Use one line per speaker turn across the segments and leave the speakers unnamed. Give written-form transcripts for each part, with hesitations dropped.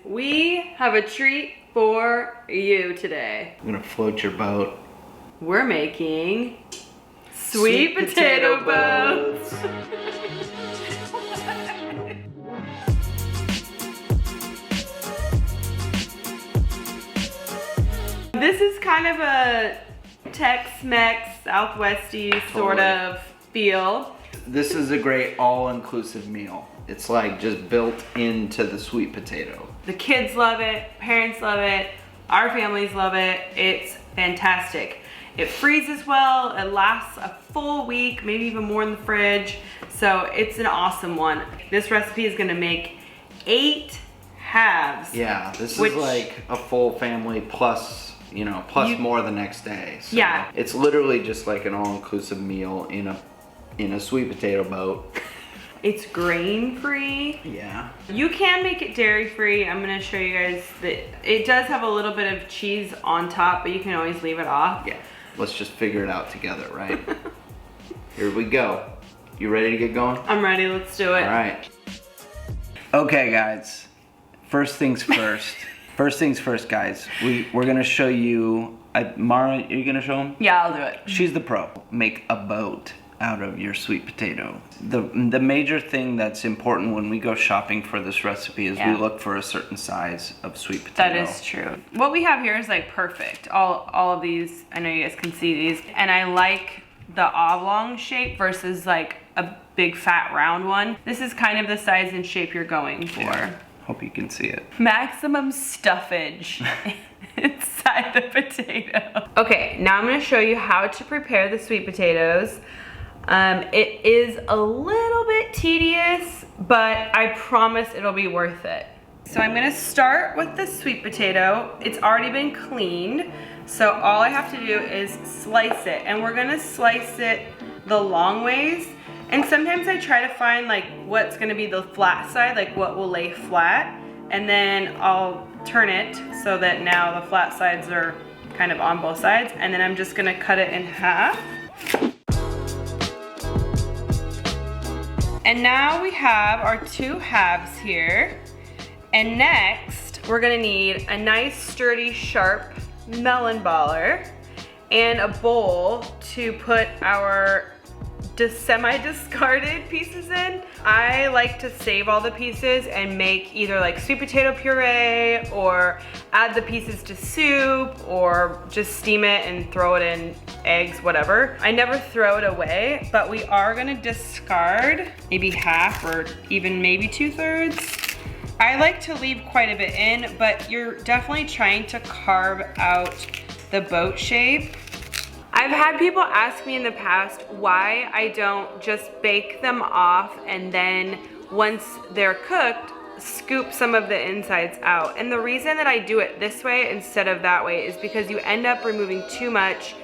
we have a treat for you today.
I'm gonna float your boat.
We're making sweet potato boats. This is kind of a Tex-Mex, Southwesty sort of feel.
This is a great all-inclusive meal. It's like just built into the sweet potato.
The kids love it, parents love it, our families love it. It's fantastic. It freezes well, it lasts a full week, maybe even more in the fridge. So it's an awesome one. This recipe is gonna make 8 halves.
Yeah, this is like a full family plus, you know, plus more the next day. So
yeah.
It's literally just like an all-inclusive meal in a sweet potato boat.
It's grain-free.
Yeah.
You can make it dairy-free. I'm gonna show you guys that it does have a little bit of cheese on top, but you can always leave it off.
Yeah, let's just figure it out together, right? Here we go. You ready to get going?
I'm ready, let's do it.
All right. Okay, guys, first things first. First things first, guys. We're gonna show you, Mara, are you gonna show them?
Yeah, I'll do it.
She's the pro. Make a boat out of your sweet potato. The major thing that's important when we go shopping for this recipe is we look for a certain size of sweet potato.
That is true. What we have here is like perfect. All of these, I know you guys can see these, and I like the oblong shape versus like a big fat round one. This is kind of the size and shape you're going for.
Yeah. Hope you can see it.
Maximum stuffage inside the potato. Okay, now I'm gonna show you how to prepare the sweet potatoes. It is a little bit tedious, but I promise it'll be worth it. So I'm gonna start with the sweet potato. It's already been cleaned, so all I have to do is slice it, and we're gonna slice it the long ways. And sometimes I try to find like what's gonna be the flat side, like what will lay flat, and then I'll turn it so that now the flat sides are kind of on both sides, and then I'm just gonna cut it in half. And now we have our 2 halves here. And next, we're gonna need a nice, sturdy, sharp melon baller and a bowl to put our semi-discarded pieces in. I like to save all the pieces and make either like sweet potato puree or add the pieces to soup or just steam it and throw it in eggs, whatever. I never throw it away, but we are gonna discard maybe half or even maybe 2/3. I like to leave quite a bit in, but you're definitely trying to carve out the boat shape. I've had people ask me in the past why I don't just bake them off and then once they're cooked, scoop some of the insides out. And the reason that I do it this way instead of that way is because you end up removing too much.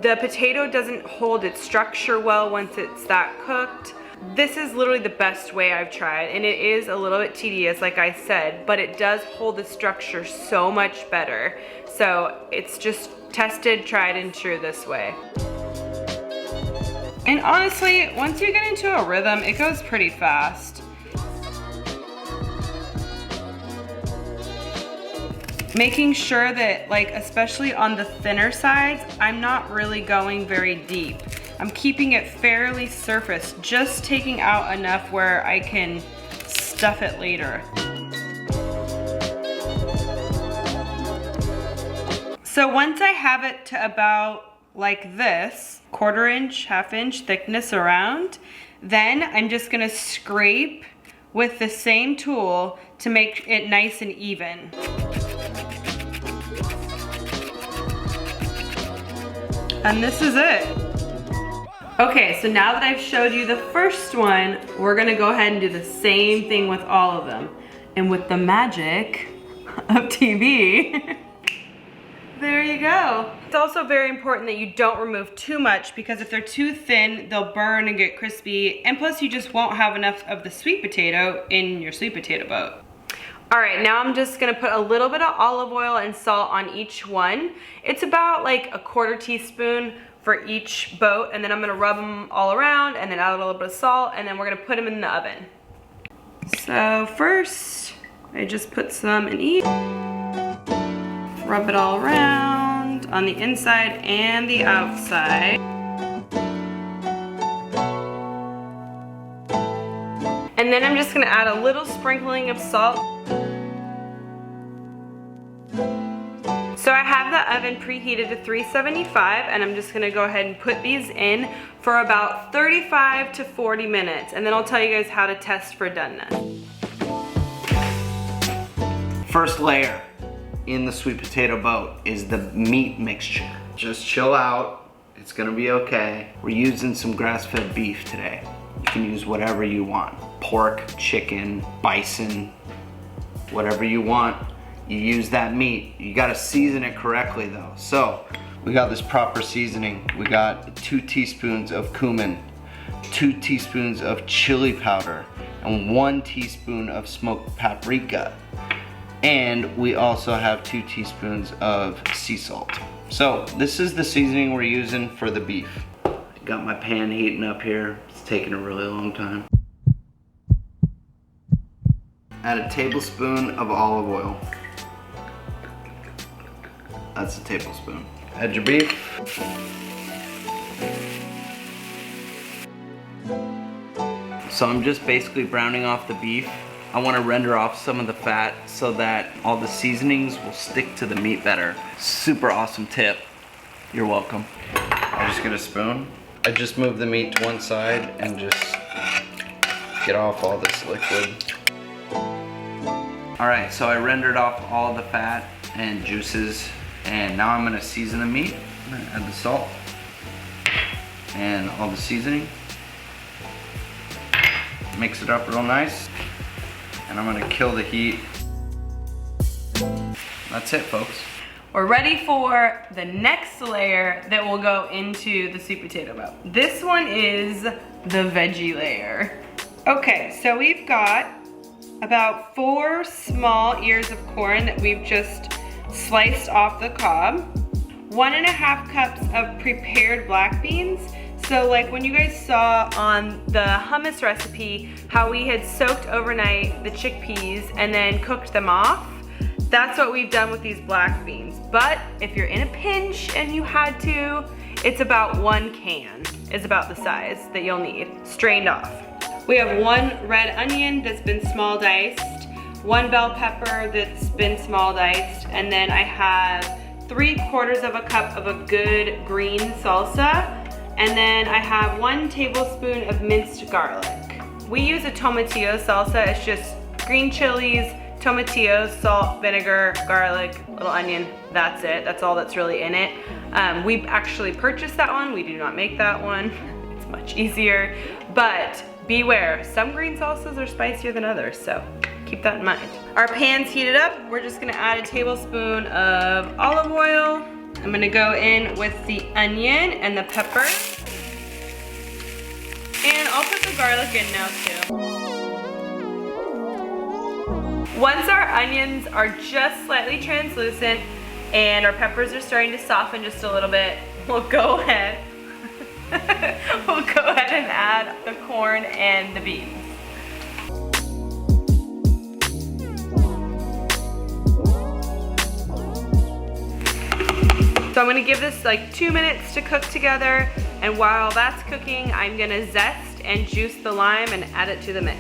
The potato doesn't hold its structure well once it's that cooked. This is literally the best way I've tried, and it is a little bit tedious, like I said, but it does hold the structure so much better. So it's just tested, tried, and true this way. And honestly, once you get into a rhythm, it goes pretty fast. Making sure that, like, especially on the thinner sides, I'm not really going very deep. I'm keeping it fairly surface, just taking out enough where I can stuff it later. So once I have it to about like this, 1/4 inch, 1/2 inch thickness around, then I'm just gonna scrape with the same tool to make it nice and even. And this is it. Okay, so now that I've showed you the first one, we're gonna go ahead and do the same thing with all of them. And with the magic of TV, there you go. It's also very important that you don't remove too much because if they're too thin, they'll burn and get crispy. And plus you just won't have enough of the sweet potato in your sweet potato boat. All right, now I'm just gonna put a little bit of olive oil and salt on each one. It's about like 1/4 teaspoon for each boat, and then I'm gonna rub them all around and then add a little bit of salt, and then we're gonna put them in the oven. So first, I just put some in each. Rub it all around on the inside and the outside. And then I'm just gonna add a little sprinkling of salt. So I have the oven preheated to 375 and I'm just gonna go ahead and put these in for about 35 to 40 minutes. And then I'll tell you guys how to test for doneness.
First layer in the sweet potato boat is the meat mixture. Just chill out, it's gonna be okay. We're using some grass-fed beef today. You can use whatever you want. Pork, chicken, bison, whatever you want. You use that meat. You gotta season it correctly though. So, we got this proper seasoning. We got 2 teaspoons of cumin, 2 teaspoons of chili powder, and 1 teaspoon of smoked paprika. And we also have 2 teaspoons of sea salt. So, this is the seasoning we're using for the beef. Got my pan heating up here. It's taking a really long time. Add a tablespoon of olive oil. That's a tablespoon. Add your beef. So I'm just basically browning off the beef. I want to render off some of the fat so that all the seasonings will stick to the meat better. Super awesome tip. You're welcome. I just get a spoon. I just move the meat to one side and just get off all this liquid. All right, so I rendered off all the fat and juices, and now I'm gonna season the meat. I'm gonna add the salt and all the seasoning. Mix it up real nice, and I'm gonna kill the heat. That's it, folks.
We're ready for the next layer that will go into the sweet potato boat. This one is the veggie layer. Okay, so we've got about 4 small ears of corn that we've just sliced off the cob. 1.5 cups of prepared black beans. So like when you guys saw on the hummus recipe, how we had soaked overnight the chickpeas and then cooked them off, that's what we've done with these black beans. But if you're in a pinch and you had to, it's about 1 can is about the size that you'll need, strained off. We have 1 red onion that's been small diced, 1 bell pepper that's been small diced, and then I have 3/4 of a cup of a good green salsa, and then I have 1 tablespoon of minced garlic. We use a tomatillo salsa. It's just green chilies, tomatillos, salt, vinegar, garlic, little onion. That's it. That's all that's really in it. We actually purchased that one. We do not make that one. It's much easier, but beware, some green salsas are spicier than others, so keep that in mind. Our pan's heated up. We're just gonna add a tablespoon of olive oil. I'm gonna go in with the onion and the pepper. And I'll put the garlic in now too. Once our onions are just slightly translucent and our peppers are starting to soften just a little bit, we'll go ahead and add the corn and the beans. So I'm gonna give this like 2 minutes to cook together, and while that's cooking, I'm gonna zest and juice the lime and add it to the mix.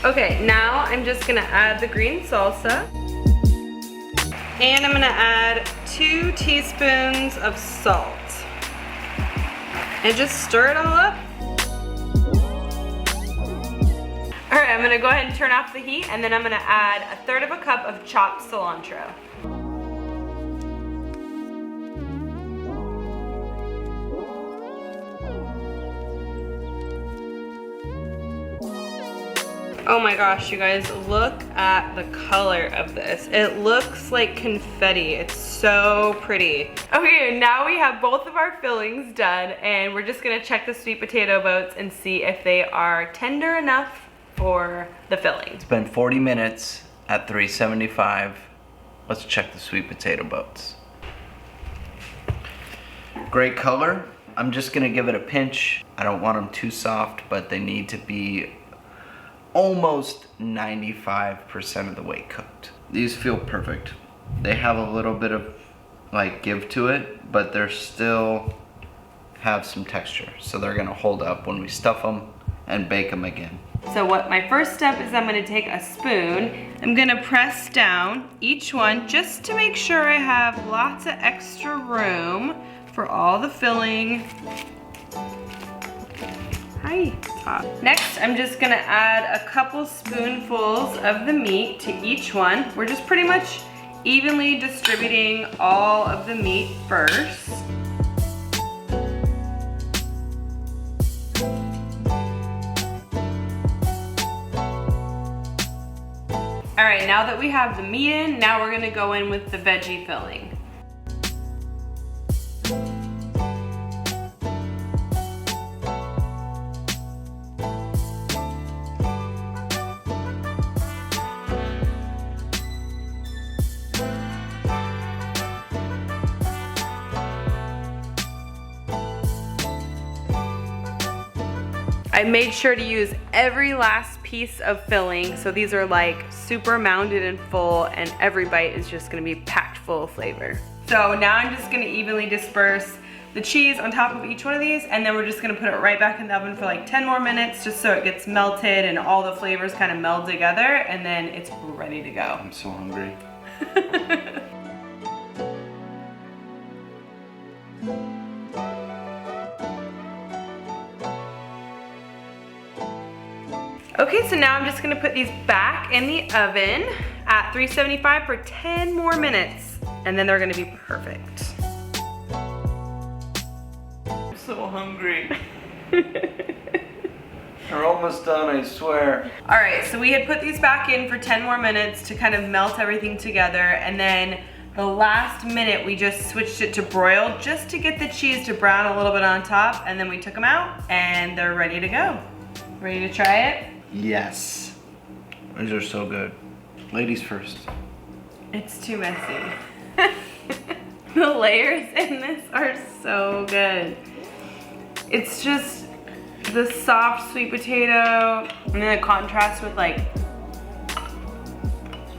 Okay, now I'm just gonna add the green salsa. And I'm gonna add 2 teaspoons of salt. And just stir it all up. All right, I'm gonna go ahead and turn off the heat, and then I'm gonna add 1/3 cup of chopped cilantro. Oh my gosh, you guys, look at the color of this. It looks like confetti. It's so pretty. Okay, now we have both of our fillings done, and we're just gonna check the sweet potato boats and see if they are tender enough for the filling.
It's been 40 minutes at 375. Let's check the sweet potato boats. Great color. I'm just gonna give it a pinch. I don't want them too soft, but they need to be almost 95% of the way cooked. These feel perfect. They have a little bit of like give to it, but they're still have some texture. So they're gonna hold up when we stuff them and bake them again.
So what my first step is, I'm gonna take a spoon. I'm gonna press down each one just to make sure I have lots of extra room for all the filling. Hi. Next, I'm just gonna add a couple spoonfuls of the meat to each one. We're just pretty much evenly distributing all of the meat first. All right, now that we have the meat in, now we're gonna go in with the veggie filling. I made sure to use every last piece of filling, so these are like super mounded and full, and every bite is just gonna be packed full of flavor. So now I'm just gonna evenly disperse the cheese on top of each one of these, and then we're just gonna put it right back in the oven for like 10 more minutes just so it gets melted and all the flavors kind of meld together, and then it's ready to go.
I'm so hungry.
Okay, so now I'm just gonna put these back in the oven at 375 for 10 more minutes, and then they're gonna be perfect.
I'm so hungry. They're almost done, I swear.
All right, so we had put these back in for 10 more minutes to kind of melt everything together, and then the last minute we just switched it to broil just to get the cheese to brown a little bit on top, and then we took them out and they're ready to go. Ready to try it?
Yes. These are so good. Ladies first.
It's too messy. The layers in this are so good. It's just the soft sweet potato, and then the contrast with like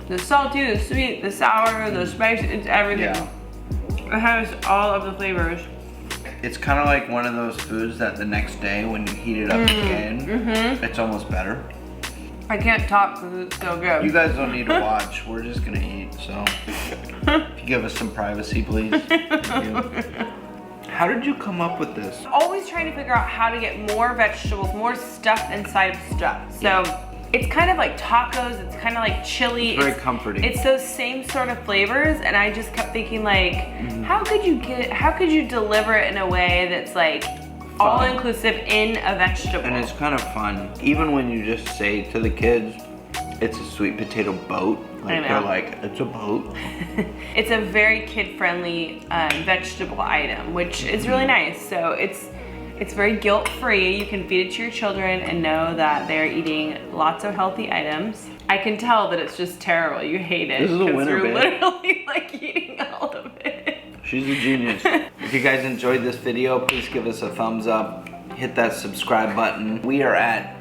the salty, the sweet, the sour, the spicy, it's everything.
Yeah.
It has all of the flavors.
It's kind of like one of those foods that the next day when you heat it up again, it's almost better.
I can't talk because it's so good.
You guys don't need to watch. We're just gonna eat, so if you give us some privacy, please. Thank you. How did you come up with this?
Always trying to figure out how to get more vegetables, more stuff inside of stuff. So it's kind of like tacos, it's kind of like chili.
It's very comforting.
It's those same sort of flavors, and I just kept thinking like, how could you deliver it in a way that's like all-inclusive in a vegetable?
And it's kind of fun. Even when you just say to the kids, it's a sweet potato boat. Like they're like, it's a boat.
It's a very kid-friendly vegetable item, which is really nice. So it's very guilt-free. You can feed it to your children and know that they're eating lots of healthy items. I can tell that it's just terrible. You hate it.
This is a winner,
you're
babe.
literally like eating all of it.
She's a genius. If you guys enjoyed this video, please give us a thumbs up. Hit that subscribe button. We are at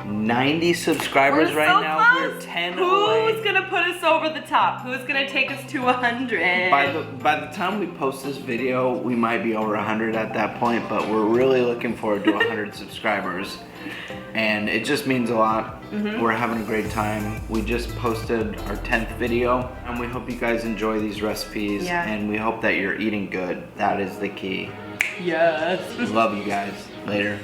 90 subscribers right now.
Close.
We're 10 away.
Who's gonna put us over the top? Who's gonna take us to 100?
By the time we post this video, we might be over 100 at that point, but we're really looking forward to 100 subscribers. And it just means a lot. We're having a great time. We just posted our 10th video, and we hope you guys enjoy these recipes, and we hope that you're eating good. That is the key.
Yes.
Love you guys. Later.